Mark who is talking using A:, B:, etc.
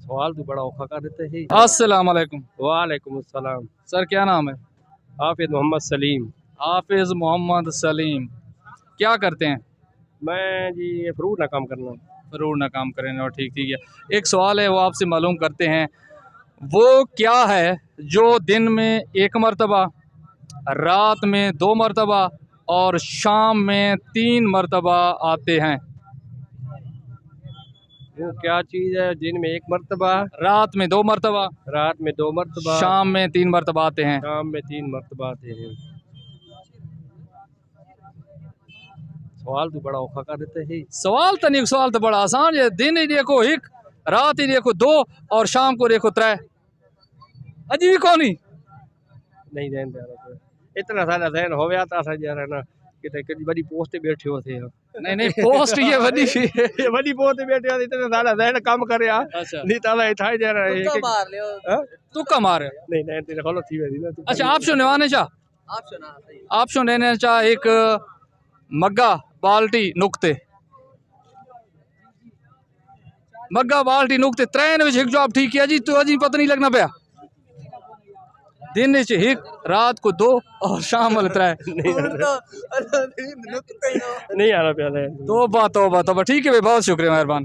A: सवाल तो बड़ा औखा कर देते हैं।
B: अस्सलाम वालेकुम।
A: वालेकुम अस्सलाम।
B: सर क्या नाम है?
A: हाफिज मोहम्मद सलीम।
B: हाफिज मोहम्मद सलीम। क्या करते हैं?
A: मैं जी ये फ्रूट ना काम करना।
B: ज़रूर ना काम करें। और ठीक ठीक है, एक सवाल है वो आपसे मालूम करते हैं। वो क्या है जो दिन में एक मरतबा, रात में 2 मरतबा और शाम में 3 मरतबा आते हैं?
A: वो क्या चीज़ है? दिन में एक मरतबा,
B: रात में 2 मरतबा,
A: रात में 2 मरतबा,
B: शाम में 3 मरतबा आते हैं।
A: शाम में 3 मरतबा आते हैं। सवाल तो बड़ा औखा कर देते हैं।
B: सवाल तो नहीं, सवाल तो बड़ा आसान है। दिन ही देखो 1, रात ही देखो 2 और शाम को देखो 3। अजीब कौन ही
A: नहीं रहन दे रहा है। इतना सारा जहन हो गया था यार है ना कि कभी बड़ी पोस्ट पे बैठे होते हैं।
B: नहीं नहीं, पोस्ट ये बनी
A: ये बड़ी पोस्ट पे बैठे होते इतना सारा जहन काम करे यार।
B: अच्छा,
A: नहीं ताला इठाई जा रहा है।
C: तुक्का मार लियो।
A: हाँ?
B: तू कम आ रहे।
A: नहीं नहीं तेरे खोलो थी वैसी ना।
B: अच्छा, आप शो निवाने चाह,
C: आप सुना सही।
B: आप शो लेने चाह एक मग्गा बाल्टी नुक्ते, मग्गा बाल्टी नुक्ते 3 विच एक जवाब ठीक है जी। तो अजी पता नहीं लगना पाया। दिन विच 1, रात को 2 और शाम वाले 3।
A: नहीं आ रहा प्याला।
B: तोबा तोबा तोबा। ठीक है भाई, बहुत शुक्रिया, मेहरबान।